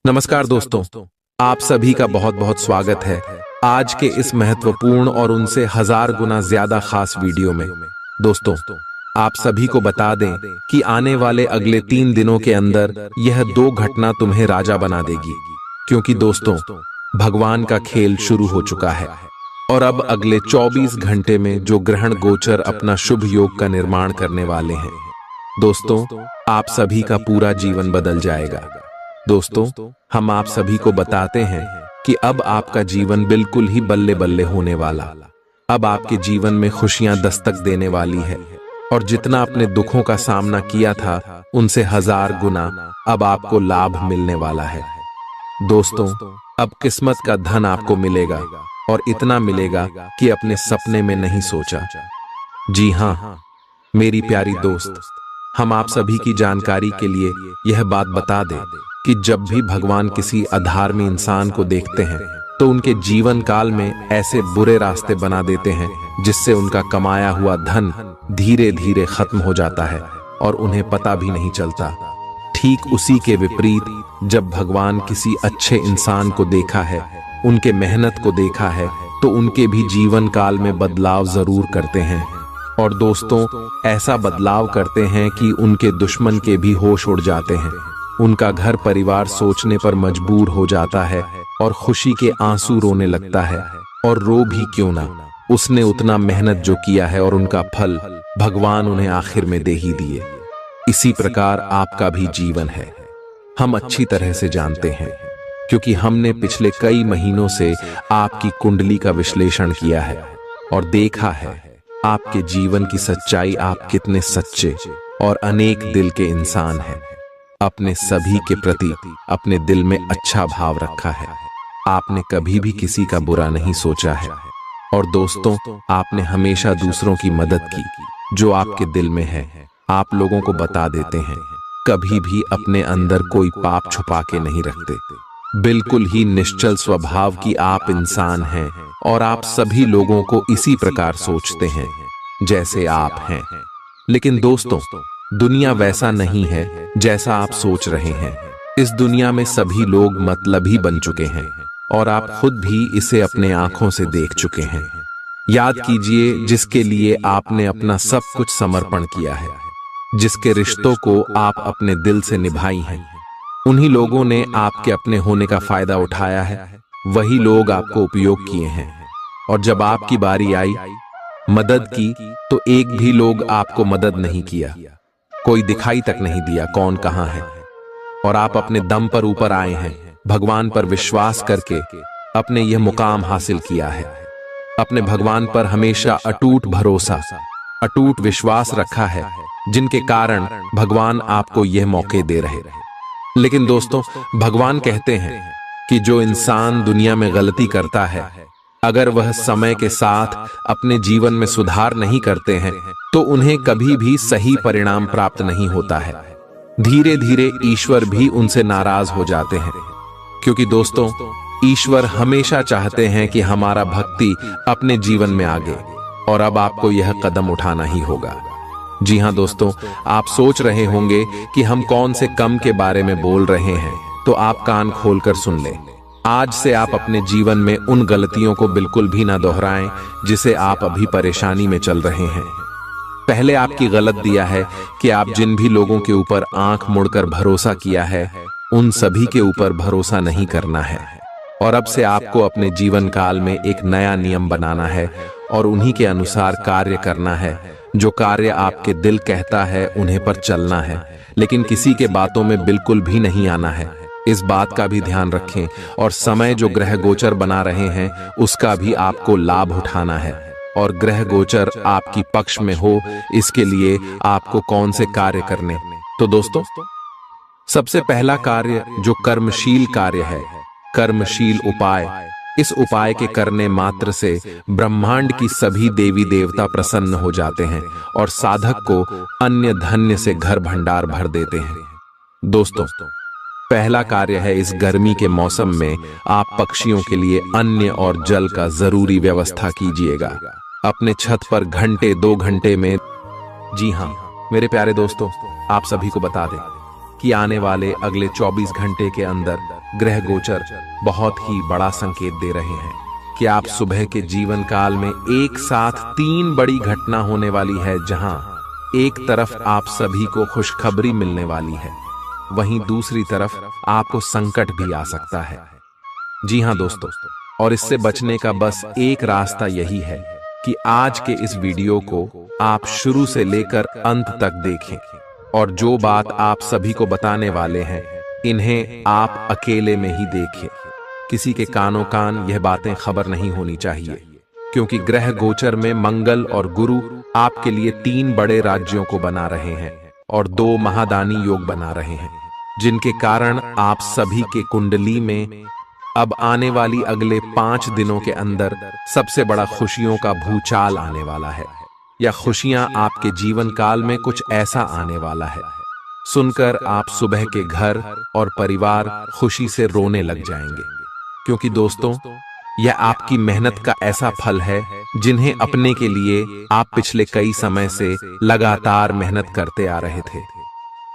नमस्कार दोस्तों, आप सभी का बहुत बहुत स्वागत है आज के इस महत्वपूर्ण और उनसे 1000 गुना ज्यादा खास वीडियो में। दोस्तों, आप सभी को बता दें कि आने वाले अगले 3 दिनों के अंदर यह 2 घटना तुम्हें राजा बना देगी, क्योंकि दोस्तों भगवान का खेल शुरू हो चुका है और अब अगले 24 घंटे में जो ग्रहण गोचर अपना शुभ योग का निर्माण करने वाले हैं। दोस्तों, आप सभी का पूरा जीवन बदल जाएगा। दोस्तों, हम आप सभी को बताते हैं कि अब आपका जीवन बिल्कुल ही बल्ले बल्ले होने वाला। अब आपके जीवन में खुशियां दस्तक देने वाली है और जितना अपने दुखों का सामना किया था उनसे 1000 गुना अब आपको लाभ मिलने वाला है। दोस्तों, अब किस्मत का धन आपको मिलेगा और इतना मिलेगा कि अपने सपने में नहीं सोचा। जी हाँ मेरी प्यारी दोस्त, हम आप सभी की जानकारी के लिए यह बात बता दें कि जब भी भगवान किसी अधर्मी इंसान को देखते हैं तो उनके जीवन काल में ऐसे बुरे रास्ते बना देते हैं जिससे उनका कमाया हुआ धन धीरे धीरे खत्म हो जाता है और उन्हें पता भी नहीं चलता। ठीक उसी के विपरीत जब भगवान किसी अच्छे इंसान को देखा है, उनके मेहनत को देखा है, तो उनके भी जीवन काल में बदलाव जरूर करते हैं। और दोस्तों, ऐसा बदलाव करते हैं कि उनके दुश्मन के भी होश उड़ जाते हैं। उनका घर परिवार सोचने पर मजबूर हो जाता है और खुशी के आंसू रोने लगता है। और रो भी क्यों ना, उसने उतना मेहनत जो किया है और उनका फल भगवान उन्हें आखिर में दे ही दिए। इसी प्रकार आपका भी जीवन है, हम अच्छी तरह से जानते हैं, क्योंकि हमने पिछले कई महीनों से आपकी कुंडली का विश्लेषण किया है और देखा है आपके जीवन की सच्चाई। आप कितने सच्चे और अनेक दिल के इंसान हैं। अपने सभी के प्रति अपने दिल में अच्छा भाव रखा है। आपने कभी भी किसी का बुरा नहीं सोचा है। और दोस्तों, आपने हमेशा दूसरों की मदद की। जो आपके दिल में है आप लोगों को बता देते हैं। कभी भी अपने अंदर कोई पाप छुपा के नहीं रखते। बिल्कुल ही निश्चल स्वभाव की आप इंसान हैं और आप सभी लोगों को इसी प्रकार सोचते हैं जैसे आप हैं। लेकिन दोस्तों, दुनिया वैसा नहीं है जैसा आप सोच रहे हैं। इस दुनिया में सभी लोग मतलबी बन चुके हैं और आप खुद भी इसे अपने आंखों से देख चुके हैं। याद कीजिए, जिसके लिए आपने अपना सब कुछ समर्पण किया है, जिसके रिश्तों को आप अपने दिल से निभाई हैं, उन्हीं लोगों ने आपके अपने होने का फायदा उठाया है। वही लोग आपको उपयोग किए हैं और जब आपकी बारी आई मदद की तो एक भी लोग आपको मदद नहीं किया। कोई दिखाई तक नहीं दिया कौन कहां है। और आप अपने दम पर ऊपर आए हैं, भगवान पर विश्वास करके अपने यह मुकाम हासिल किया है। अपने भगवान पर हमेशा अटूट भरोसा, अटूट विश्वास रखा है, जिनके कारण भगवान आपको यह मौके दे रहे। लेकिन दोस्तों, भगवान कहते हैं कि जो इंसान दुनिया में गलती करता है, अगर वह समय के साथ अपने जीवन में सुधार नहीं करते हैं तो उन्हें कभी भी सही परिणाम प्राप्त नहीं होता है। धीरे धीरे ईश्वर भी उनसे नाराज हो जाते हैं, क्योंकि दोस्तों ईश्वर हमेशा चाहते हैं कि हमारा भक्ति अपने जीवन में आगे। और अब आपको यह कदम उठाना ही होगा। जी हाँ दोस्तों, आप सोच रहे होंगे कि हम कौन से कम के बारे में बोल रहे हैं, तो आप कान खोलकर सुन लें। आज से आप अपने जीवन में उन गलतियों को बिल्कुल भी ना दोहराएं जिसे आप अभी परेशानी में चल रहे हैं। पहले आपकी गलत दिया है कि आप जिन भी लोगों के ऊपर आंख मुड़कर भरोसा किया है, उन सभी के ऊपर भरोसा नहीं करना है। और अब से आपको अपने जीवन काल में एक नया नियम बनाना है और उन्हीं के अनुसार कार्य करना है। जो कार्य आपके दिल कहता है उन्हें पर चलना है, लेकिन किसी के बातों में बिल्कुल भी नहीं आना है। इस बात का भी ध्यान रखें। और समय जो ग्रह गोचर बना रहे हैं उसका भी आपको लाभ उठाना है और ग्रह गोचर आपकी पक्ष में हो, इसके लिए आपको कौन से कार्य करने। तो दोस्तों, सबसे पहला कार्य जो कर्मशील कार्य है, कर्मशील उपाय। इस उपाय के करने मात्र से ब्रह्मांड की सभी देवी देवता प्रसन्न हो जाते हैं और साधक को अन्य धन्य से घर भंडार भर देते हैं। दोस्तों, पहला कार्य है, इस गर्मी के मौसम में आप पक्षियों के लिए अन्न और जल का जरूरी व्यवस्था कीजिएगा। अपने छत पर घंटे 2 घंटे में। जी हाँ मेरे प्यारे दोस्तों, आप सभी को बता दें कि आने वाले अगले 24 घंटे के अंदर ग्रह गोचर बहुत ही बड़ा संकेत दे रहे हैं कि आप सुबह के जीवन काल में एक साथ 3 बड़ी घटना होने वाली है, जहां एक तरफ आप सभी को खुशखबरी मिलने वाली है, वहीं दूसरी तरफ आपको संकट भी आ सकता है। जी हां दोस्तों, और इससे बचने का बस एक रास्ता यही है कि आज के इस वीडियो को आप शुरू से लेकर अंत तक देखें, और जो बात आप सभी को बताने वाले हैं इन्हें आप अकेले में ही देखें। किसी के कानों कान यह बातें खबर नहीं होनी चाहिए, क्योंकि ग्रह गोचर में मंगल और गुरु आपके लिए 3 बड़े राज्यों को बना रहे हैं और 2 महादानी योग बना रहे हैं, जिनके कारण आप सभी के कुंडली में अब आने वाली अगले 5 दिनों के अंदर सबसे बड़ा खुशियों का भूचाल आने वाला है, या खुशियां आपके जीवन काल में कुछ ऐसा आने वाला है सुनकर आप सुबह के घर और परिवार खुशी से रोने लग जाएंगे। क्योंकि दोस्तों, यह आपकी मेहनत का ऐसा फल है जिन्हें अपने के लिए आप पिछले कई समय से लगातार मेहनत करते आ रहे थे।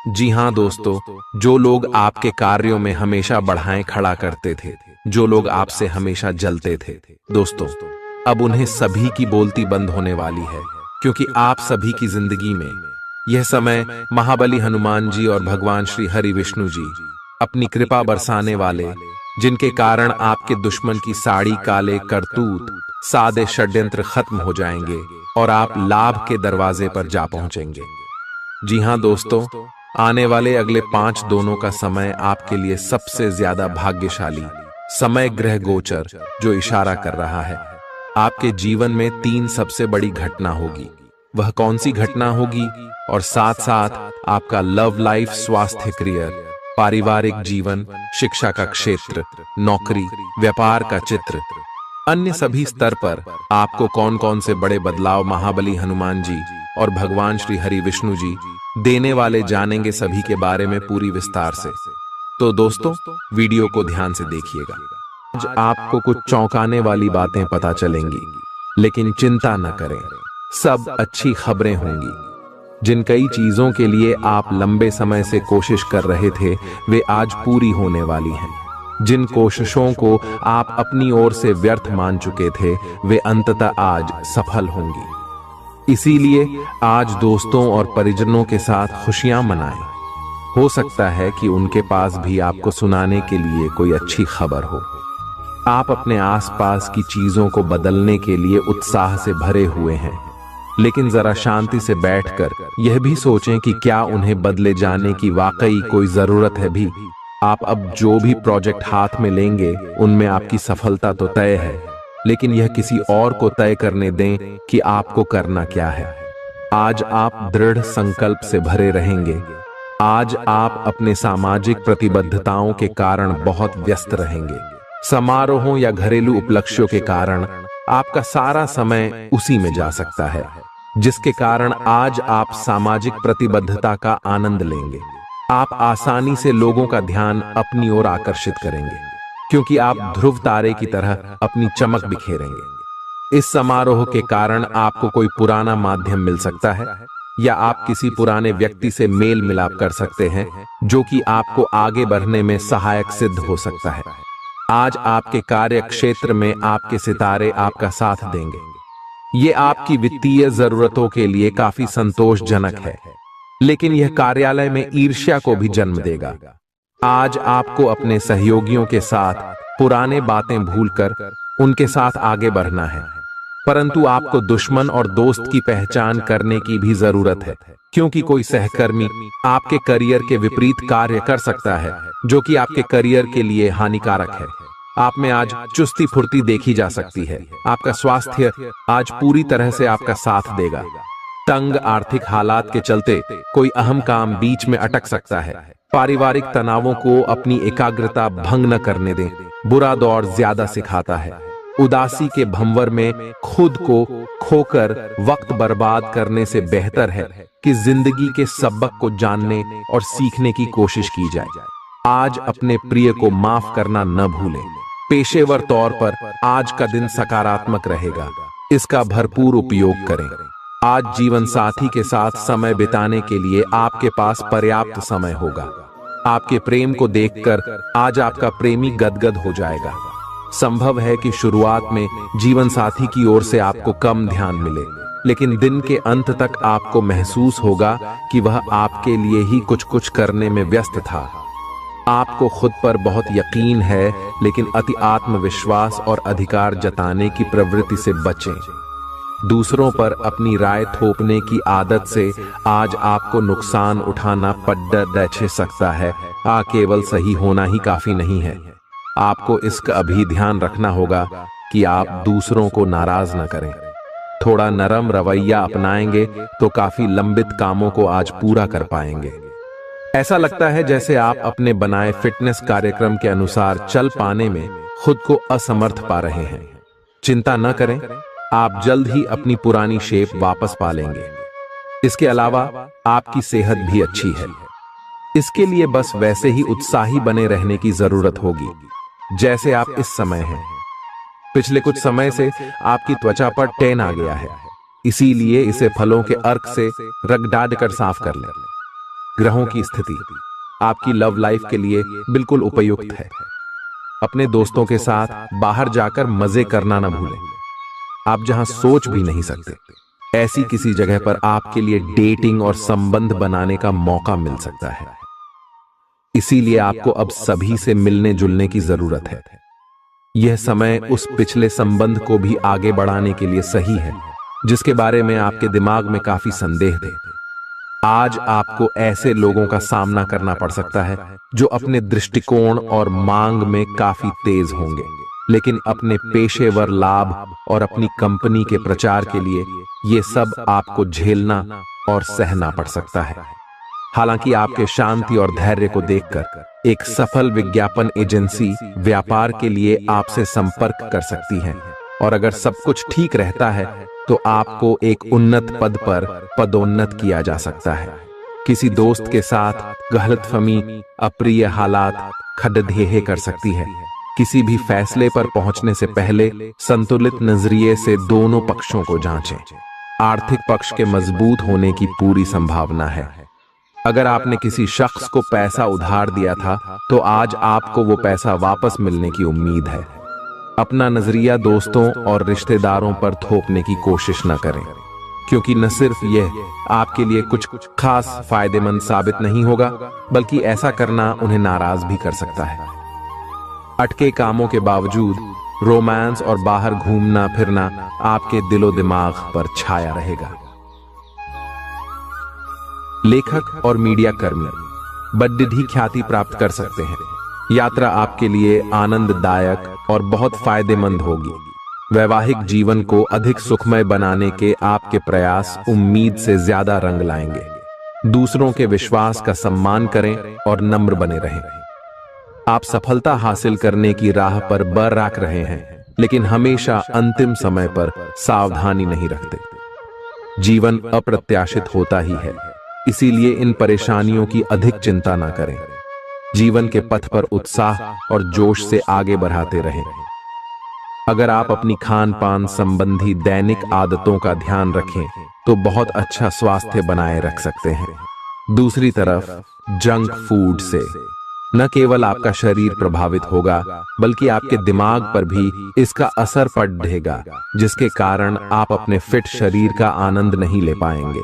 जी हां दोस्तों, जो लोग आपके कार्यों में हमेशा बढ़ाएं खड़ा करते थे, जो लोग आपसे हमेशा जलते थे, दोस्तों अब उन्हें सभी की बोलती बंद होने वाली है, क्योंकि आप सभी की जिंदगी में यह समय महाबली हनुमान जी और भगवान श्री हरि विष्णु जी अपनी कृपा बरसाने वाले, जिनके कारण आपके दुश्मन की साड़ी काले करतूत सादे षड्यंत्र खत्म हो जाएंगे और आप लाभ के दरवाजे पर जा पहुंचेंगे। जी हां दोस्तों, आने वाले अगले 5 दिनों का समय आपके लिए सबसे ज्यादा भाग्यशाली समय ग्रह गोचर जो इशारा कर रहा है आपके जीवन में 3 सबसे बड़ी घटना होगी। वह कौन सी घटना होगी, और साथ साथ आपका लव लाइफ, स्वास्थ्य, करियर, पारिवारिक जीवन, शिक्षा का क्षेत्र, नौकरी, व्यापार का चित्र, अन्य सभी स्तर पर आपको कौन कौन से बड़े बदलाव महाबली हनुमान जी और भगवान श्री हरि विष्णु जी देने वाले, जानेंगे सभी के बारे में पूरी विस्तार से। तो दोस्तों वीडियो को ध्यान से देखिएगा। आज आपको कुछ चौंकाने वाली बातें पता चलेंगी, लेकिन चिंता न करें, सब अच्छी खबरें होंगी। जिन कई चीजों के लिए आप लंबे समय से कोशिश कर रहे थे वे आज पूरी होने वाली हैं। जिन कोशिशों को आप अपनी ओर से व्यर्थ मान चुके थे वे अंततः आज सफल होंगी। इसीलिए आज दोस्तों और परिजनों के साथ खुशियां मनाएं। हो सकता है कि उनके पास भी आपको सुनाने के लिए कोई अच्छी खबर हो। आप अपने आसपास की चीजों को बदलने के लिए उत्साह से भरे हुए हैं, लेकिन जरा शांति से बैठकर यह भी सोचें कि क्या उन्हें बदले जाने की वाकई कोई जरूरत है भी। आप अब जो भी प्रोजेक्ट हाथ में लेंगे उनमें आपकी सफलता तो तय है, लेकिन यह किसी और को तय करने दें कि आपको करना क्या है। आज आप दृढ़ संकल्प से भरे रहेंगे। आज आप अपने सामाजिक प्रतिबद्धताओं के कारण बहुत व्यस्त रहेंगे। समारोहों या घरेलू उपलक्ष्यों के कारण आपका सारा समय उसी में जा सकता है, जिसके कारण आज आप सामाजिक प्रतिबद्धता का आनंद लेंगे। आप आसानी से लोगों का ध्यान अपनी ओर आकर्षित करेंगे, क्योंकि आप ध्रुव तारे की तरह अपनी चमक बिखेरेंगे। इस समारोह के कारण आपको कोई पुराना माध्यम मिल सकता है, या आप किसी पुराने व्यक्ति से मेल मिलाप कर सकते हैं, जो कि आपको आगे बढ़ने में सहायक सिद्ध हो सकता है। आज आपके कार्य क्षेत्र में आपके सितारे आपका साथ देंगे। ये आपकी वित्तीय जरूरतों के लिए काफी संतोषजनक है, लेकिन यह कार्यालय में ईर्ष्या को भी जन्म देगा। आज आपको अपने सहयोगियों के साथ पुराने बातें भूलकर उनके साथ आगे बढ़ना है, परंतु आपको दुश्मन और दोस्त की पहचान करने की भी जरूरत है, क्योंकि कोई सहकर्मी आपके करियर के विपरीत कार्य कर सकता है, जो कि आपके करियर के लिए हानिकारक है। आप में आज चुस्ती फुर्ती देखी जा सकती है। आपका स्वास्थ्य आज पूरी तरह से आपका साथ देगा। तंग आर्थिक हालात के चलते कोई अहम काम बीच में अटक सकता है। पारिवारिक तनावों को अपनी एकाग्रता भंग न करने दें। बुरा दौर ज्यादा सिखाता है। उदासी के भंवर में खुद को खोकर वक्त बर्बाद करने से बेहतर है कि जिंदगी के सबक को जानने और सीखने की कोशिश की जाए। आज अपने प्रिय को माफ करना न भूलें। पेशेवर तौर पर आज का दिन सकारात्मक रहेगा, इसका भरपूर उपयोग करें। आज जीवन साथी के साथ समय बिताने के लिए आपके पास पर्याप्त समय होगा। आपके प्रेम को देखकर आज आपका प्रेमी गदगद हो जाएगा। संभव है कि शुरुआत में जीवन साथी की ओर से आपको कम ध्यान मिले, लेकिन दिन के अंत तक आपको महसूस होगा कि वह आपके लिए ही कुछ कुछ करने में व्यस्त था। आपको खुद पर बहुत यकीन है, लेकिन अति आत्मविश्वास और अधिकार जताने की प्रवृत्ति से बचें। दूसरों पर अपनी राय थोपने की आदत से आज आपको नुकसान उठाना पड़ सकता है। केवल सही होना ही काफी नहीं है। आपको इसका भी ध्यान रखना होगा कि आप दूसरों को नाराज न करें। थोड़ा नरम रवैया अपनाएंगे तो काफी लंबित कामों को आज पूरा कर पाएंगे। ऐसा लगता है जैसे आप अपने बनाए फिटनेस कार्यक्रम के अनुसार चल पाने में खुद को असमर्थ पा रहे हैं। चिंता न करें, आप जल्द ही अपनी पुरानी शेप वापस पा लेंगे। इसके अलावा आपकी सेहत भी अच्छी है। इसके लिए बस वैसे ही उत्साही बने रहने की जरूरत होगी जैसे आप इस समय हैं। पिछले कुछ समय से आपकी त्वचा पर टैन आ गया है, इसीलिए इसे फलों के अर्क से रगड़ कर साफ कर लें। ग्रहों की स्थिति आपकी लव लाइफ के लिए बिल्कुल उपयुक्त है। अपने दोस्तों के साथ बाहर जाकर मजे करना न भूलें। आप जहां सोच भी नहीं सकते, ऐसी किसी जगह पर आपके लिए डेटिंग और संबंध बनाने का मौका मिल सकता है। इसीलिए आपको अब सभी से मिलने जुलने की जरूरत है। यह समय उस पिछले संबंध को भी आगे बढ़ाने के लिए सही है जिसके बारे में आपके दिमाग में काफी संदेह थे। आज आपको ऐसे लोगों का सामना करना पड़ सकता है जो अपने दृष्टिकोण और मांग में काफी तेज होंगे, लेकिन अपने पेशेवर लाभ और अपनी कंपनी के प्रचार के लिए ये सब आपको झेलना और सहना पड़ सकता है। हालांकि आपके शांति और धैर्य को देखकर एक सफल विज्ञापन एजेंसी व्यापार के लिए आपसे संपर्क कर सकती है, और अगर सब कुछ ठीक रहता है तो आपको एक उन्नत पद पर पदोन्नत किया जा सकता है। किसी दोस्त के साथ गलतफहमी अप्रिय हालात खड़ेढे कर सकती है। किसी भी फैसले पर पहुंचने से पहले संतुलित नजरिए से दोनों पक्षों को जांचें। आर्थिक पक्ष के मजबूत होने की पूरी संभावना है। अगर आपने किसी शख्स को पैसा उधार दिया था तो आज आपको वो पैसा वापस मिलने की उम्मीद है। अपना नजरिया दोस्तों और रिश्तेदारों पर थोपने की कोशिश न करें, क्योंकि न सिर्फ यह आपके लिए कुछ खास फायदेमंद साबित नहीं होगा, बल्कि ऐसा करना उन्हें नाराज भी कर सकता है। अटके कामों के बावजूद रोमांस और बाहर घूमना फिरना आपके दिलो दिमाग पर छाया रहेगा। लेखक और मीडिया कर्मी बड़ी ख्याति प्राप्त कर सकते हैं। यात्रा आपके लिए आनंददायक और बहुत फायदेमंद होगी। वैवाहिक जीवन को अधिक सुखमय बनाने के आपके प्रयास उम्मीद से ज्यादा रंग लाएंगे। दूसरों के विश्वास का सम्मान करें और नम्र बने रहें। आप सफलता हासिल करने की राह पर बरकरार रहे हैं, लेकिन हमेशा अंतिम समय पर सावधानी नहीं रखते। जीवन अप्रत्याशित होता ही है, इसीलिए इन परेशानियों की अधिक चिंता ना करें। जीवन के पथ पर उत्साह और जोश से आगे बढ़ाते रहें। अगर आप अपनी खान पान संबंधी दैनिक आदतों का ध्यान रखें तो बहुत अच्छा स्वास्थ्य बनाए रख सकते हैं। दूसरी तरफ जंक फूड से न केवल आपका शरीर प्रभावित होगा, बल्कि आपके दिमाग पर भी इसका असर पड़ेगा, जिसके कारण आप अपने फिट शरीर का आनंद नहीं ले पाएंगे।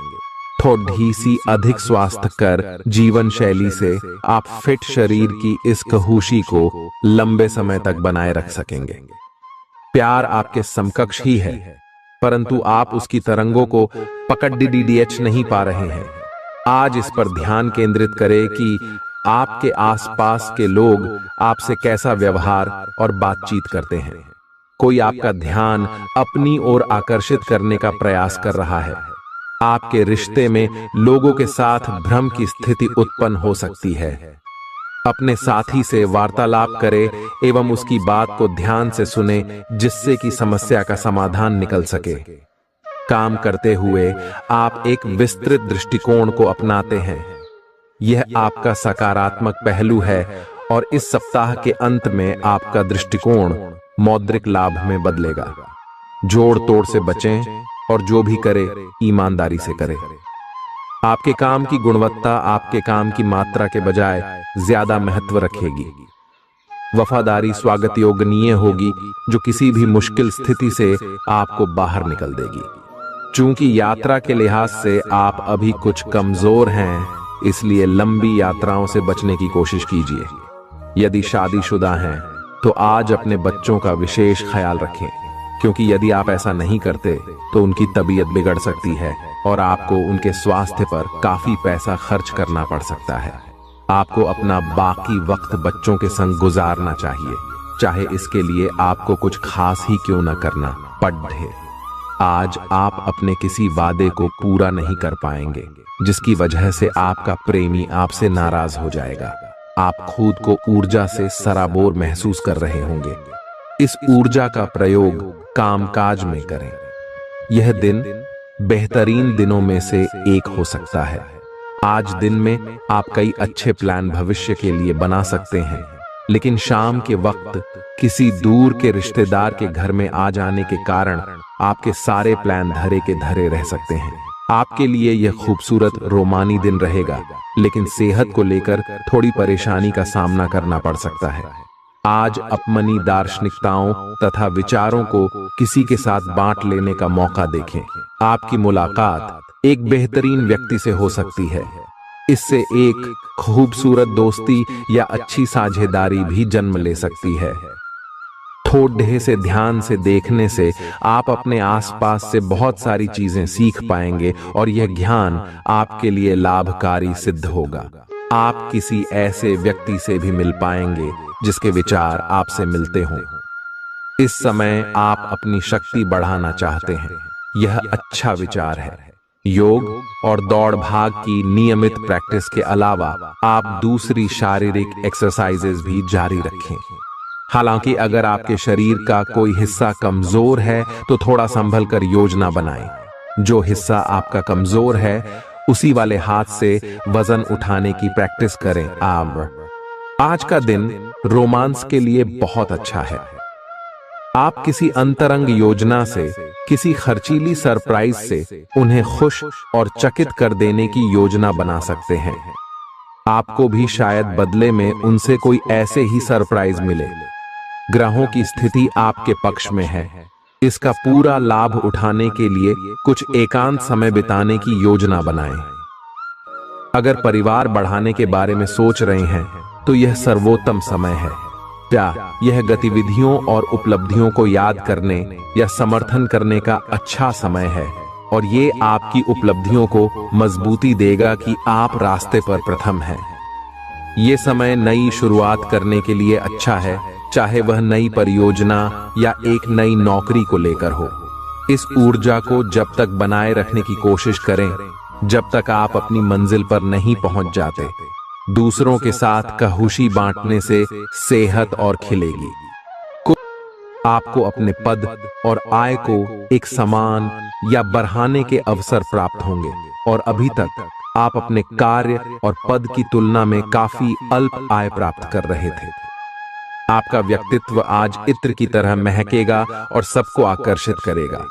थोड़ी सी अधिक स्वास्थ्यकर जीवन शैली से आप फिट शरीर की इस खुशी को लंबे समय तक बनाए रख सकेंगे। प्यार आपके समकक्ष ही है, परंतु आप उसकी तरंगों को पकड़ नहीं पा रहे हैं। आज इस पर ध्यान केंद्रित करें कि आपके आसपास के लोग आपसे कैसा व्यवहार और बातचीत करते हैं। कोई आपका ध्यान अपनी ओर आकर्षित करने का प्रयास कर रहा है। आपके रिश्ते में लोगों के साथ भ्रम की स्थिति उत्पन्न हो सकती है। अपने साथी से वार्तालाप करें एवं उसकी बात को ध्यान से सुने, जिससे कि समस्या का समाधान निकल सके। काम करते हुए आप एक विस्तृत दृष्टिकोण को अपनाते हैं। यह आपका सकारात्मक पहलू है और इस सप्ताह के अंत में आपका दृष्टिकोण मौद्रिक लाभ में बदलेगा। जोड़ तोड़ से बचें और जो भी करे ईमानदारी से करें। आपके काम की गुणवत्ता आपके काम की मात्रा के बजाय ज्यादा महत्व रखेगी। वफादारी स्वागत योग्य होगी, जो किसी भी मुश्किल स्थिति से आपको बाहर निकल देगी। चूंकि यात्रा के लिहाज से आप अभी कुछ कमजोर हैं, इसलिए लंबी यात्राओं से बचने की कोशिश कीजिए। यदि शादीशुदा हैं तो आज अपने बच्चों का विशेष ख्याल रखें, क्योंकि यदि आप ऐसा नहीं करते तो उनकी तबीयत बिगड़ सकती है और आपको उनके स्वास्थ्य पर काफी पैसा खर्च करना पड़ सकता है। आपको अपना बाकी वक्त बच्चों के संग गुजारना चाहिए, चाहे इसके लिए आपको कुछ खास ही क्यों न करना पड़े। आज आप अपने किसी वादे को पूरा नहीं कर पाएंगे, जिसकी वजह से आपका प्रेमी आपसे नाराज हो जाएगा। आप खुद को ऊर्जा से सराबोर महसूस कर रहे होंगे। इस ऊर्जा का प्रयोग कामकाज में करें। यह दिन बेहतरीन दिनों में से एक हो सकता है। आज दिन में आप कई अच्छे प्लान भविष्य के लिए बना सकते हैं, लेकिन शाम के वक्त किसी दूर के रिश्तेदार के घर में आ जाने के कारण आपके सारे प्लान धरे के धरे रह सकते हैं। आपके लिए यह खूबसूरत रोमानी दिन रहेगा, लेकिन सेहत को लेकर थोड़ी परेशानी का सामना करना पड़ सकता है। आज अपनी दार्शनिकताओं तथा विचारों को किसी के साथ बांट लेने का मौका देखें। आपकी मुलाकात एक बेहतरीन व्यक्ति से हो सकती है। इससे एक खूबसूरत दोस्ती या अच्छी साझेदारी भी जन्म ले सकती है। थोड़े से ध्यान से देखने से आप अपने आसपास से बहुत सारी चीजें सीख पाएंगे और यह ज्ञान आपके लिए लाभकारी सिद्ध होगा। आप किसी ऐसे व्यक्ति से भी मिल पाएंगे जिसके विचार आपसे मिलते हों। इस समय आप अपनी शक्ति बढ़ाना चाहते हैं, यह अच्छा विचार है। योग और दौड़ भाग की नियमित प्रैक्टिस के अलावा आप दूसरी शारीरिक एक्सरसाइजेज भी जारी रखें। हालांकि अगर आपके शरीर का कोई हिस्सा कमजोर है तो थोड़ा संभल कर योजना बनाएं। जो हिस्सा आपका कमजोर है उसी वाले हाथ से वजन उठाने की प्रैक्टिस करें। आज का दिन रोमांस के लिए बहुत अच्छा है। आप किसी अंतरंग योजना से, किसी खर्चीली सरप्राइज से उन्हें खुश और चकित कर देने की योजना बना सकते हैं। आपको भी शायद बदले में उनसे कोई ऐसे ही सरप्राइज मिले। ग्रहों की स्थिति आपके पक्ष में है। इसका पूरा लाभ उठाने के लिए कुछ एकांत समय बिताने की योजना बनाएं। अगर परिवार बढ़ाने के बारे में सोच रहे हैं तो यह सर्वोत्तम समय है। क्या यह गतिविधियों और उपलब्धियों को याद करने या समर्थन करने का अच्छा समय है, और ये आपकी उपलब्धियों को मजबूती देगा कि आप रास्ते पर प्रथम हैं। ये समय नई शुरुआत करने के लिए अच्छा है, चाहे वह नई परियोजना या एक नई नौकरी को लेकर हो। इस ऊर्जा को जब तक बनाए रखने की कोशिश करें जब तक आप अपनी मंजिल पर नहीं पहुंच जाते। दूसरों के साथ खुशी बांटने से सेहत और खिलेगी। आपको अपने पद और आय को एक समान या बढ़ाने के अवसर प्राप्त होंगे, और अभी तक आप अपने कार्य और पद की तुलना में काफी अल्प आय प्राप्त कर रहे थे। आपका व्यक्तित्व आज इत्र की तरह महकेगा और सबको आकर्षित करेगा।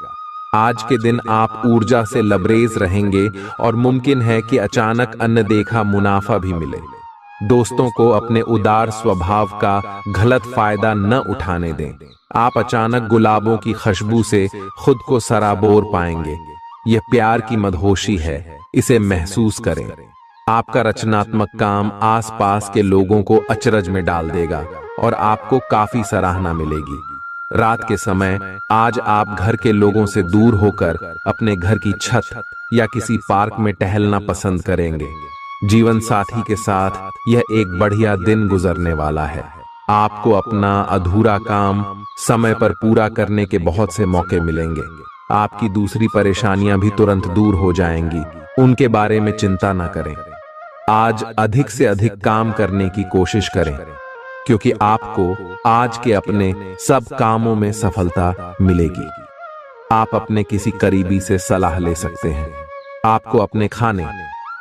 आज के दिन आप ऊर्जा से लबरेज रहेंगे और मुमकिन है कि अचानक अनदेखा मुनाफा भी मिले। दोस्तों को अपने उदार स्वभाव का गलत फायदा न उठाने दें। आप अचानक गुलाबों की खुशबू से खुद को सराबोर पाएंगे। यह प्यार की मदहोशी है, इसे महसूस करें। आपका रचनात्मक काम आसपास के लोगों को अचरज में डाल देगा और आपको काफी सराहना मिलेगी। रात के समय आज आप घर के लोगों से दूर होकर अपने घर की छत या किसी पार्क में टहलना पसंद करेंगे। जीवन साथी के साथ यह एक बढ़िया दिन गुजरने वाला है। आपको अपना अधूरा काम समय पर पूरा करने के बहुत से मौके मिलेंगे। आपकी दूसरी परेशानियां भी तुरंत दूर हो जाएंगी, उनके बारे में चिंता न करें। आज अधिक से अधिक काम करने की कोशिश करें, क्योंकि आपको आज के अपने सब कामों में सफलता मिलेगी। आप अपने किसी करीबी से सलाह ले सकते हैं। आपको अपने खाने,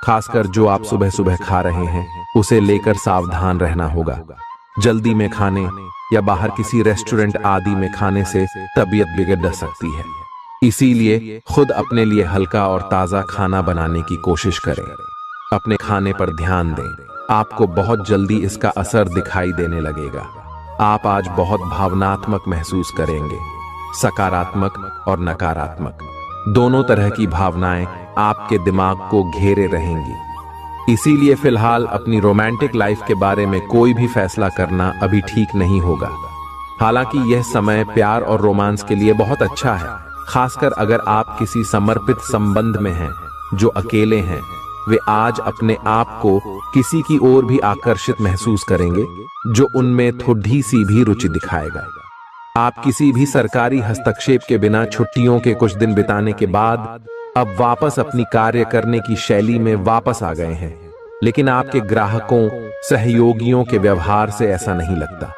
खासकर जो आप सुबह सुबह खा रहे हैं, उसे लेकर सावधान रहना होगा। जल्दी में खाने या बाहर किसी रेस्टोरेंट आदि में खाने से तबीयत बिगड़ सकती है। इसीलिए खुद अपने लिए हल्का और ताज़ा खाना बनाने की कोशिश करें। अपने खाने पर ध्यान दें, आपको बहुत जल्दी इसका असर दिखाई देने लगेगा। आप आज बहुत भावनात्मक महसूस करेंगे, सकारात्मक और नकारात्मक दोनों तरह की भावनाएं आपके दिमाग को घेरे रहेंगी। इसीलिए फिलहाल अपनी रोमांटिक लाइफ के बारे में कोई भी फैसला करना अभी ठीक नहीं होगा। हालांकि यह समय प्यार और रोमांस के लिए बहुत अच्छा है, खासकर अगर आप किसी समर्पित संबंध में हैं। जो अकेले हैं वे आज अपने आप को किसी की ओर भी आकर्षित महसूस करेंगे जो उनमें थोड़ी सी भी रुचि दिखाएगा। आप किसी भी सरकारी हस्तक्षेप के बिना छुट्टियों के कुछ दिन बिताने के बाद अब वापस अपनी कार्य करने की शैली में वापस आ गए हैं। लेकिन आपके ग्राहकों, सहयोगियों के व्यवहार से ऐसा नहीं लगता।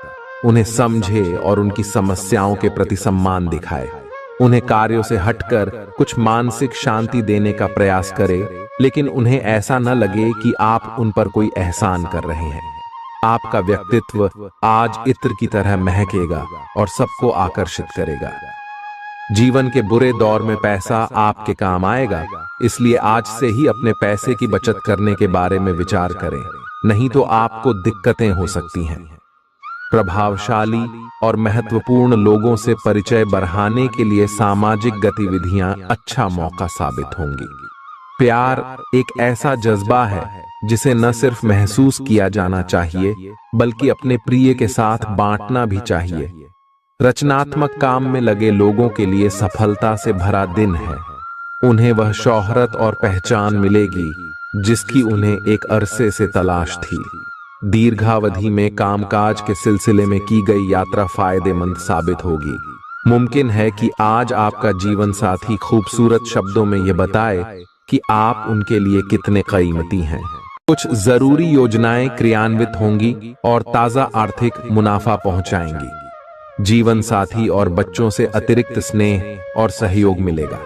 उन्हें समझे और उनकी समस्याओं के प्रति सम्मान दिखाए। उन्हें कार्यों से हटकर कुछ मानसिक शांति देने का प्रयास करें, लेकिन उन्हें ऐसा न लगे कि आप उन पर कोई एहसान कर रहे हैं। आपका व्यक्तित्व आज इत्र की तरह महकेगा और सबको आकर्षित करेगा। जीवन के बुरे दौर में पैसा आपके काम आएगा, इसलिए आज से ही अपने पैसे की बचत करने के बारे में विचार करें, नहीं तो आपको दिक्कतें हो सकती हैं। प्रभावशाली और महत्वपूर्ण लोगों से परिचय बढ़ाने के लिए सामाजिक गतिविधियां अच्छा मौका साबित होंगी। प्यार एक ऐसा जज्बा है जिसे न सिर्फ महसूस किया जाना चाहिए बल्कि अपने प्रिय के साथ बांटना भी चाहिए। रचनात्मक काम में लगे लोगों के लिए सफलता से भरा दिन है। उन्हें वह शोहरत और पहचान मिलेगी जिसकी उन्हें एक अरसे से तलाश थी। दीर्घावधि में कामकाज के सिलसिले में की गई यात्रा फायदेमंद साबित होगी। मुमकिन है कि आज आपका जीवन साथी खूबसूरत शब्दों में यह बताए कि आप उनके लिए कितने कीमती हैं। कुछ जरूरी योजनाएं क्रियान्वित होंगी और ताजा आर्थिक मुनाफा पहुंचाएंगी। जीवन साथी और बच्चों से अतिरिक्त स्नेह और सहयोग मिलेगा।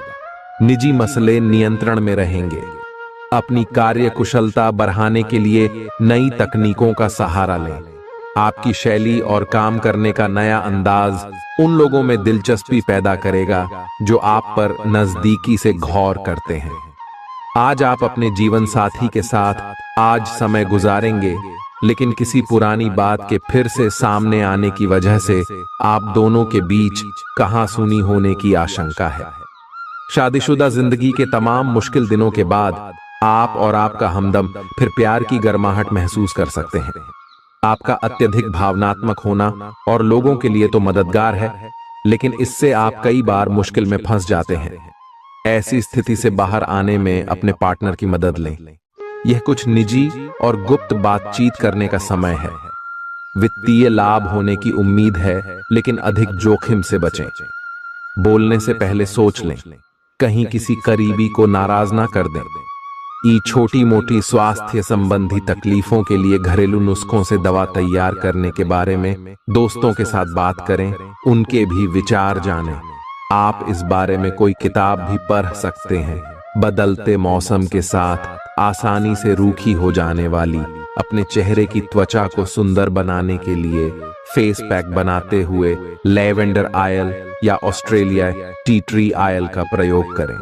निजी मसले नियंत्रण में रहेंगे। अपनी कार्य कुशलता बढ़ाने के लिए नई तकनीकों का सहारा लें। आपकी शैली और काम करने का नया अंदाज उन लोगों में दिलचस्पी पैदा करेगा जो आप पर नजदीकी से गौर करते हैं। आज आप अपने जीवन साथी के साथ आज समय गुजारेंगे, लेकिन किसी पुरानी बात के फिर से सामने आने की वजह से आप दोनों के बीच कहासुनी होने की आशंका है। शादीशुदा जिंदगी के तमाम मुश्किल दिनों के बाद आप और आपका हमदम फिर प्यार की गर्माहट महसूस कर सकते हैं। आपका अत्यधिक भावनात्मक होना और लोगों के लिए तो मददगार है, लेकिन इससे आप कई बार मुश्किल में फंस जाते हैं। ऐसी स्थिति से बाहर आने में अपने पार्टनर की मदद लें। यह कुछ निजी और गुप्त बातचीत करने का समय है। वित्तीय लाभ होने की उम्मीद है, लेकिन अधिक जोखिम से बचें। बोलने से पहले सोच लें, कहीं किसी करीबी को नाराज ना कर दें। छोटी मोटी स्वास्थ्य संबंधी तकलीफों के लिए घरेलू नुस्खों से दवा तैयार करने के बारे में दोस्तों के साथ बात करें, उनके भी विचार जानें। आप इस बारे में कोई किताब भी पढ़ सकते हैं। बदलते मौसम के साथ आसानी से रूखी हो जाने वाली अपने चेहरे की त्वचा को सुंदर बनाने के लिए फेस पैक बनाते हुए लैवेंडर ऑयल या ऑस्ट्रेलिया टी ट्री ऑयल का प्रयोग करें।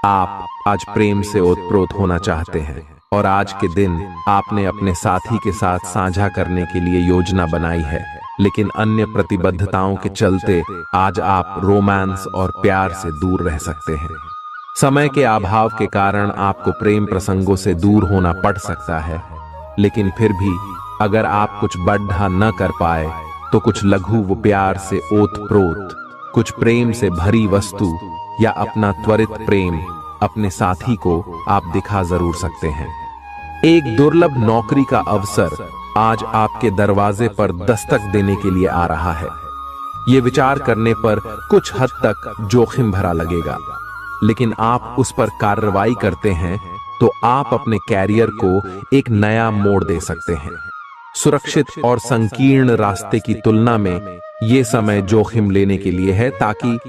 आप आज प्रेम से ओतप्रोत होना चाहते हैं और आज के दिन आपने अपने साथी के साथ साझा करने के लिए योजना बनाई है, लेकिन अन्य प्रतिबद्धताओं के चलते आज आप रोमांस और प्यार से दूर रह सकते हैं। समय के अभाव के कारण आपको प्रेम प्रसंगों से दूर होना पड़ सकता है, लेकिन फिर भी अगर आप कुछ बढ़ा न कर पाए तो कुछ लघु व प्यार से ओतप्रोत, कुछ प्रेम से भरी वस्तु या अपना त्वरित प्रेम अपने साथी को आप दिखा जरूर सकते हैं। एक दुर्लभ नौकरी का अवसर आज आपके दरवाजे पर दस्तक देने के लिए आ रहा है। ये विचार करने पर कुछ हद तक जोखिम भरा लगेगा, लेकिन आप उस पर कार्रवाई करते हैं तो आप अपने कैरियर को एक नया मोड़ दे सकते हैं। सुरक्षित और संकीर्ण रास्ते की तुलना में ये समय जोखिम लेने के लिए है, ताकि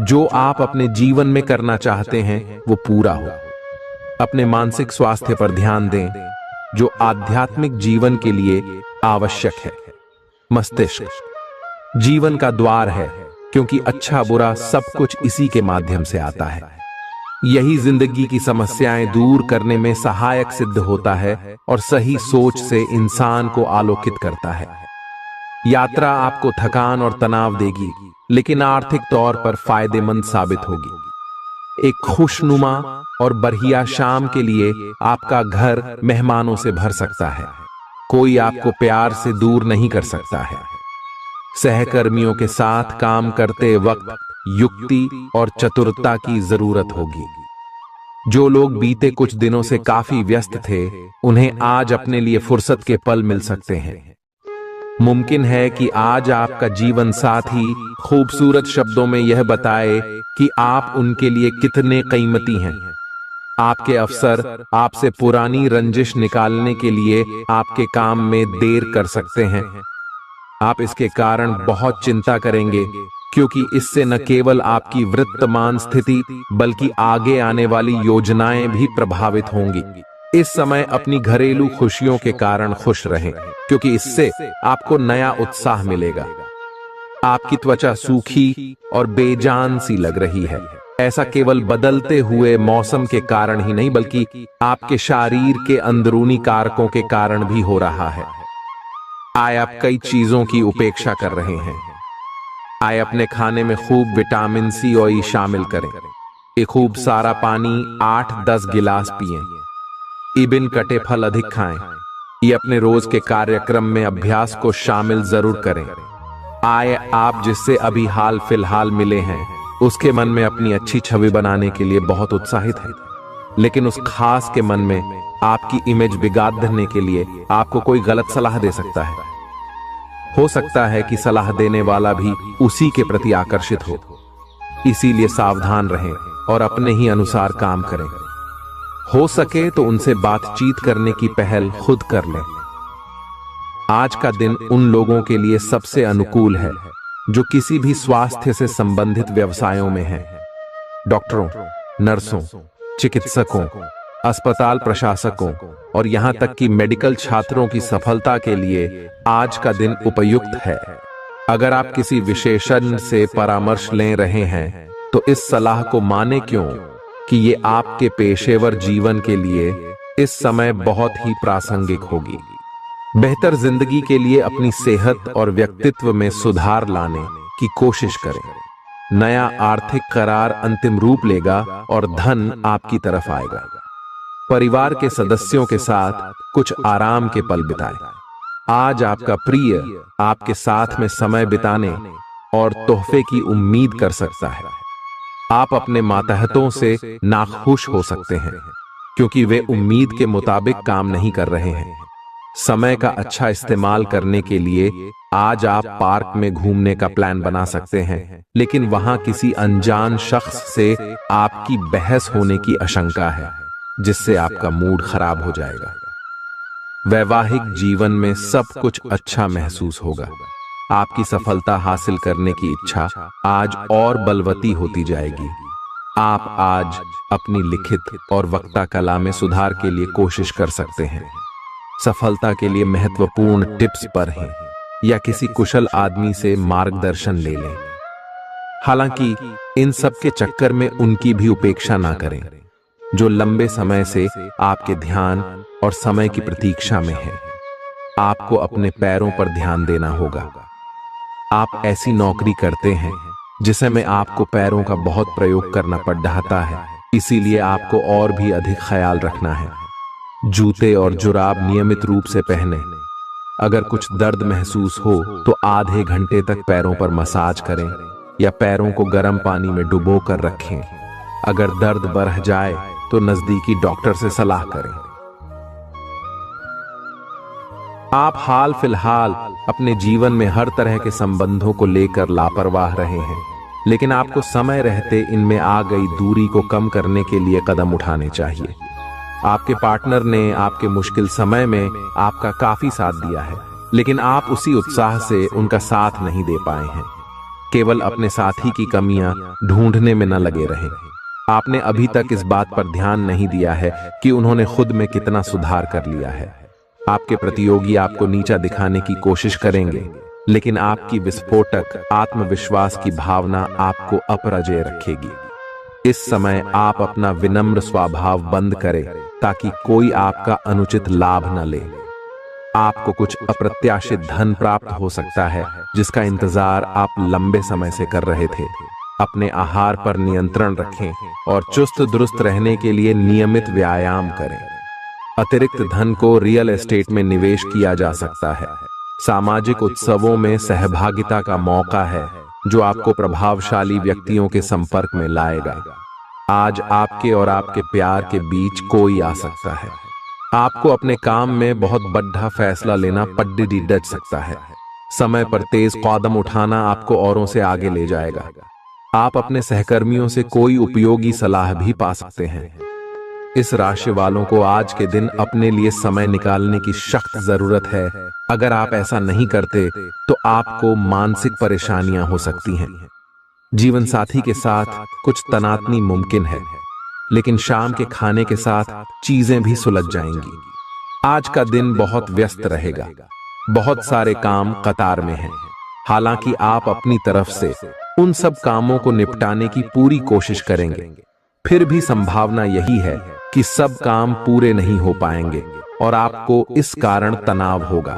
जो आप अपने जीवन में करना चाहते हैं वो पूरा हो। अपने मानसिक स्वास्थ्य पर ध्यान दें, जो आध्यात्मिक जीवन के लिए आवश्यक है। मस्तिष्क जीवन का द्वार है, क्योंकि अच्छा बुरा सब कुछ इसी के माध्यम से आता है। यही जिंदगी की समस्याएं दूर करने में सहायक सिद्ध होता है और सही सोच से इंसान को आलोकित करता है। यात्रा आपको थकान और तनाव देगी, लेकिन आर्थिक तौर पर फायदेमंद साबित होगी। एक खुशनुमा और बढ़िया शाम के लिए आपका घर मेहमानों से भर सकता है। कोई आपको प्यार से दूर नहीं कर सकता है। सहकर्मियों के साथ काम करते वक्त युक्ति और चतुरता की जरूरत होगी। जो लोग बीते कुछ दिनों से काफी व्यस्त थे, उन्हें आज अपने लिए फुर्सत के पल मिल सकते हैं। मुमकिन है कि आज आपका जीवन साथी खूबसूरत शब्दों में यह बताए कि आप उनके लिए कितने कीमती हैं। आपके अफसर आपसे पुरानी रंजिश निकालने के लिए आपके काम में देर कर सकते हैं। आप इसके कारण बहुत चिंता करेंगे, क्योंकि इससे न केवल आपकी वर्तमान स्थिति बल्कि आगे आने वाली योजनाएं भी प्रभावित होंगी। इस समय अपनी घरेलू खुशियों के कारण खुश रहें, क्योंकि इससे आपको नया उत्साह मिलेगा। आपकी त्वचा सूखी और बेजान सी लग रही है। ऐसा केवल बदलते हुए मौसम के कारण ही नहीं, बल्कि आपके शरीर के अंदरूनी कारकों के कारण भी हो रहा है। आए आप कई चीजों की उपेक्षा कर रहे हैं। आए अपने खाने में खूब विटामिन सी और ई शामिल करें। एक खूब सारा पानी 8-10 गिलास पिएं। इबिन कटे फल अधिक खाएं। ये अपने रोज के कार्यक्रम में अभ्यास को शामिल जरूर करें। आए आप जिससे अभी हाल फिलहाल मिले हैं, उसके मन में अपनी अच्छी छवि बनाने के लिए बहुत उत्साहित है, लेकिन उस खास के मन में आपकी इमेज बिगाड़ने के लिए आपको कोई गलत सलाह दे सकता है। हो सकता है कि सलाह देने वाला भी उसी के प्रति आकर्षित हो। इसीलिए सावधान रहें और अपने ही अनुसार काम करें। हो सके तो उनसे बातचीत करने की पहल खुद कर लें। आज का दिन उन लोगों के लिए सबसे अनुकूल है जो किसी भी स्वास्थ्य से संबंधित व्यवसायों में हैं। डॉक्टरों, नर्सों, चिकित्सकों, अस्पताल प्रशासकों और यहां तक कि मेडिकल छात्रों की सफलता के लिए आज का दिन उपयुक्त है। अगर आप किसी विशेषज्ञ से परामर्श ले रहे हैं, तो इस सलाह को माने क्यों कि ये आपके पेशेवर जीवन के लिए इस समय बहुत ही प्रासंगिक होगी। बेहतर जिंदगी के लिए अपनी सेहत और व्यक्तित्व में सुधार लाने की कोशिश करें। नया आर्थिक करार अंतिम रूप लेगा और धन आपकी तरफ आएगा। परिवार के सदस्यों के साथ कुछ आराम के पल बिताएं। आज आपका प्रिय आपके साथ में समय बिताने और तोहफे की उम्मीद कर सकता है। आप अपने मातहतों से नाखुश हो सकते हैं, क्योंकि वे उम्मीद के मुताबिक काम नहीं कर रहे हैं। समय का अच्छा इस्तेमाल करने के लिए आज आप पार्क में घूमने का प्लान बना सकते हैं, लेकिन वहां किसी अनजान शख्स से आपकी बहस होने की आशंका है, जिससे आपका मूड खराब हो जाएगा। वैवाहिक जीवन में सब कुछ अच्छा महसूस होगा। आपकी सफलता हासिल करने की इच्छा आज और बलवती होती जाएगी। आप आज अपनी लिखित और वक्ता कला में सुधार के लिए कोशिश कर सकते हैं। सफलता के लिए महत्वपूर्ण टिप्स पर हैं, या किसी कुशल आदमी से मार्गदर्शन ले लें। हालांकि इन सब के चक्कर में उनकी भी उपेक्षा ना करें, जो लंबे समय से आपके ध्यान और समय की प्रतीक्षा में है। आपको अपने पैरों पर ध्यान देना होगा। आप ऐसी नौकरी करते हैं जिसे में आपको पैरों का बहुत प्रयोग करना पड़ रहा है, इसीलिए आपको और भी अधिक ख्याल रखना है। जूते और जुराब नियमित रूप से पहने। अगर कुछ दर्द महसूस हो तो आधे घंटे तक पैरों पर मसाज करें या पैरों को गर्म पानी में डुबो कर रखें। अगर दर्द बढ़ जाए तो नजदीकी डॉक्टर से सलाह करें। आप हाल फिलहाल अपने जीवन में हर तरह के संबंधों को लेकर लापरवाह रहे हैं, लेकिन आपको समय रहते इनमें आ गई दूरी को कम करने के लिए कदम उठाने चाहिए। आपके पार्टनर ने आपके मुश्किल समय में आपका काफी साथ दिया है, लेकिन आप उसी उत्साह से उनका साथ नहीं दे पाए हैं। केवल अपने साथी की कमियां ढूंढने में न लगे रहें। आपने अभी तक इस बात पर ध्यान नहीं दिया है कि उन्होंने खुद में कितना सुधार कर लिया है। आपके प्रतियोगी आपको नीचा दिखाने की कोशिश करेंगे, लेकिन आपकी विस्फोटक आत्मविश्वास की भावना आपको अपराजेय रखेगी। इस समय आप अपना विनम्र स्वभाव बंद करें ताकि कोई आपका अनुचित लाभ न ले। आपको कुछ अप्रत्याशित धन प्राप्त हो सकता है जिसका इंतजार आप लंबे समय से कर रहे थे। अपने आहार पर नियंत्रण रखें और चुस्त दुरुस्त रहने के लिए नियमित व्यायाम करें। अतिरिक्त धन को रियल एस्टेट में निवेश किया जा सकता है। सामाजिक उत्सवों में सहभागिता का मौका है जो आपको प्रभावशाली व्यक्तियों के संपर्क में लाएगा। आज आपके और आपके प्यार के बीच कोई आ सकता है। आपको अपने काम में बहुत बड़ा फैसला लेना पड्डी डच सकता है। समय पर तेज कदम उठाना आपको औरों से आगे ले जाएगा। आप अपने सहकर्मियों से कोई उपयोगी सलाह भी पा सकते हैं। इस राशि वालों को आज के दिन अपने लिए समय निकालने की सख्त जरूरत है। अगर आप ऐसा नहीं करते तो आपको मानसिक परेशानियां हो सकती हैं। जीवन साथी के साथ कुछ तनातनी मुमकिन है, लेकिन शाम के खाने के साथ चीजें भी सुलझ जाएंगी। आज का दिन बहुत व्यस्त रहेगा। बहुत सारे काम कतार में हैं। हालांकि आप अपनी तरफ से उन सब कामों को निपटाने की पूरी कोशिश करेंगे, फिर भी संभावना यही है कि सब काम पूरे नहीं हो पाएंगे और आपको इस कारण तनाव होगा।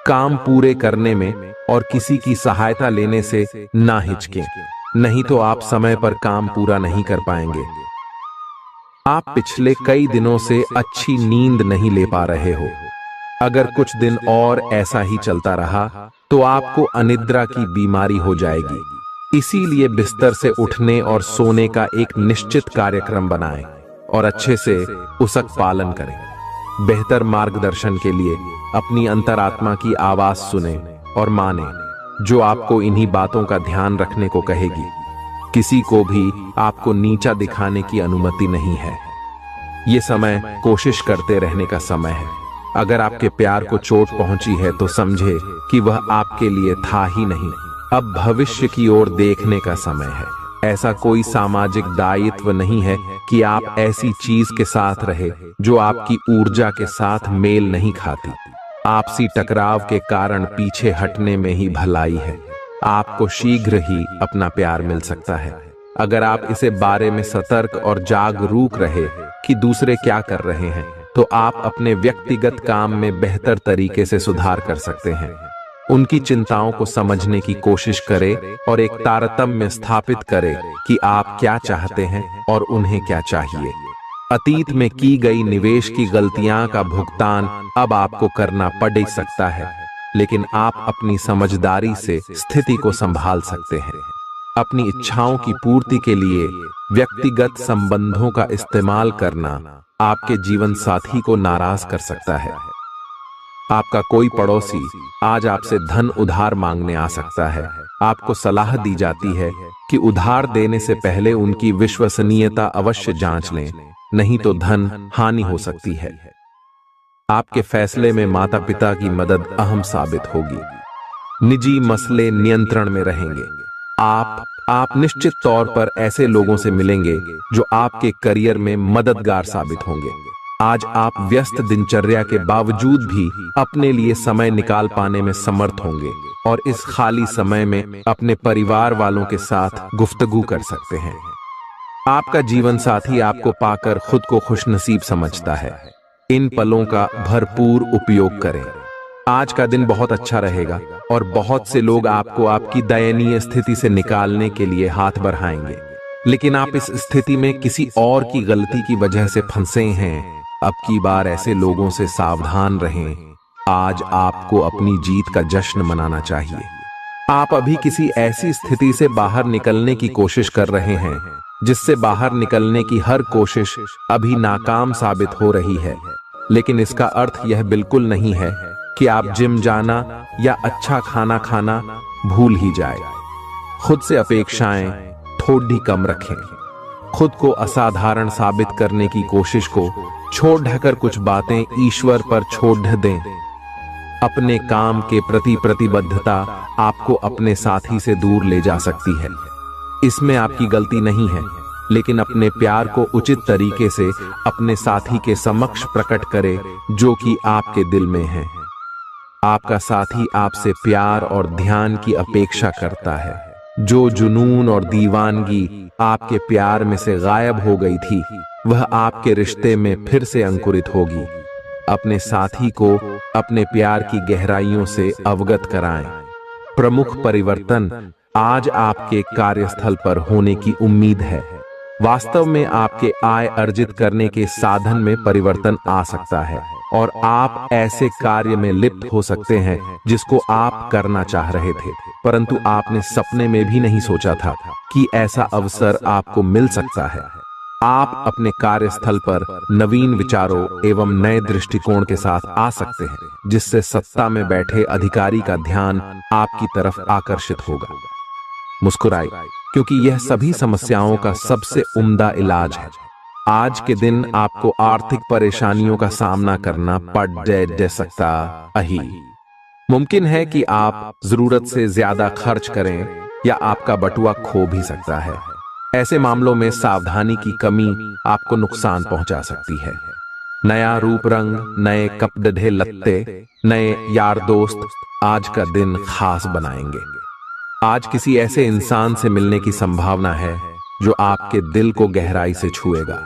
काम पूरे करने में और किसी की सहायता लेने से ना हिचकें, नहीं तो आप समय पर काम पूरा नहीं कर पाएंगे। आप पिछले कई दिनों से अच्छी नींद नहीं ले पा रहे हो। अगर कुछ दिन और ऐसा ही चलता रहा तो आपको अनिद्रा की बीमारी हो जाएगी। इसीलिए बिस्तर से उठने और सोने का एक निश्चित कार्यक्रम बनाएं और अच्छे से उसका पालन करें। बेहतर मार्गदर्शन के लिए अपनी अंतरात्मा की आवाज सुने और माने, जो आपको इन्हीं बातों का ध्यान रखने को कहेगी। किसी को भी आपको नीचा दिखाने की अनुमति नहीं है। ये समय कोशिश करते रहने का समय है। अगर आपके प्यार को चोट पहुंची है तो समझे कि वह आपके लिए था ही नहीं। अब भविष्य की ओर देखने का समय है। ऐसा कोई सामाजिक दायित्व नहीं है कि आप ऐसी चीज के साथ रहे जो आपकी ऊर्जा के साथ मेल नहीं खाती। आपसी टकराव के कारण पीछे हटने में ही भलाई है। आपको शीघ्र ही अपना प्यार मिल सकता है अगर आप इसे बारे में सतर्क और जागरूक रहे कि दूसरे क्या कर रहे हैं, तो आप अपने व्यक्तिगत काम में बेहतर तरीके से सुधार कर सकते हैं। उनकी चिंताओं को समझने की कोशिश करें और एक तारतम्य स्थापित करें कि आप क्या चाहते हैं और उन्हें क्या चाहिए। अतीत में की गई निवेश की गलतियां का भुगतान अब आपको करना पड़ सकता है, लेकिन आप अपनी समझदारी से स्थिति को संभाल सकते हैं। अपनी इच्छाओं की पूर्ति के लिए व्यक्तिगत संबंधों का इस्तेमाल करना आपके जीवन साथी को नाराज कर सकता है। आपका कोई पड़ोसी आज आपसे धन उधार मांगने आ सकता है। आपको सलाह दी जाती है कि उधार देने से पहले उनकी विश्वसनीयता अवश्य जांच लें, नहीं तो धन हानि हो सकती है। आपके फैसले में माता पिता की मदद अहम साबित होगी। निजी मसले नियंत्रण में रहेंगे। आप निश्चित तौर पर ऐसे लोगों से मिलेंगे जो आपके करियर में मददगार साबित होंगे। आज आप व्यस्त दिनचर्या के बावजूद भी अपने लिए समय निकाल पाने में समर्थ होंगे और इस खाली समय में अपने परिवार वालों के साथ गुफ्तगू कर सकते हैं। आपका जीवन साथी आपको पाकर खुद को खुशनसीब समझता है। इन पलों का भरपूर उपयोग करें। आज का दिन बहुत अच्छा रहेगा और बहुत से लोग आपको आपकी दयनीय स्थिति से निकालने के लिए हाथ बढ़ाएंगे, लेकिन आप इस स्थिति में किसी और की गलती की वजह से फंसे हैं। अब की बार ऐसे लोगों से सावधान रहें। आज आपको अपनी जीत का जश्न मनाना चाहिए। आप अभी किसी ऐसी स्थिति से बाहर निकलने की कोशिश कर रहे हैं जिससे बाहर निकलने की हर कोशिश अभी नाकाम साबित हो रही है, लेकिन इसका अर्थ यह बिल्कुल नहीं है कि आप जिम जाना या अच्छा खाना खाना भूल ही जाए। खुद से अपेक्षाएं थोड़ी कम रखें। खुद को असाधारण साबित करने की कोशिश को छोड़ ढकर कुछ बातें ईश्वर पर छोड़ दें। अपने काम के प्रति प्रतिबद्धता आपको अपने साथी से दूर ले जा सकती है। इसमें आपकी गलती नहीं है, लेकिन अपने प्यार को उचित तरीके से अपने साथी के समक्ष प्रकट करें जो कि आपके दिल में है। आपका साथी आपसे प्यार और ध्यान की अपेक्षा करता है। जो जुनून और दीवानगी आपके प्यार में से गायब हो गई थी, वह आपके रिश्ते में फिर से अंकुरित होगी। अपने साथी को अपने प्यार की गहराइयों से अवगत कराएं। प्रमुख परिवर्तन आज आपके कार्यस्थल पर होने की उम्मीद है। वास्तव में आपके आय अर्जित करने के साधन में परिवर्तन आ सकता है और आप ऐसे कार्य में लिप्त हो सकते हैं जिसको आप करना चाह रहे थे, परंतु आपने सपने में भी नहीं सोचा था कि ऐसा अवसर आपको मिल सकता है। आप अपने कार्यस्थल पर नवीन विचारों एवं नए दृष्टिकोण के साथ आ सकते हैं, जिससे सत्ता में बैठे अधिकारी का ध्यान आपकी तरफ आकर्षित होगा। मुस्कुराई, क्योंकि यह सभी समस्याओं का सबसे उम्दा इलाज है। आज के दिन आपको आर्थिक परेशानियों का सामना करना पड़ सकता है। मुमकिन है कि आप जरूरत से ज्यादा खर्च करें या आपका बटुआ खो भी सकता है। ऐसे मामलों में सावधानी की कमी आपको नुकसान पहुंचा सकती है। नया रूप रंग, नए कपड़े लत्ते, नए यार दोस्त आज का दिन खास बनाएंगे। आज किसी ऐसे इंसान से मिलने की संभावना है जो आपके दिल को गहराई से छुएगा।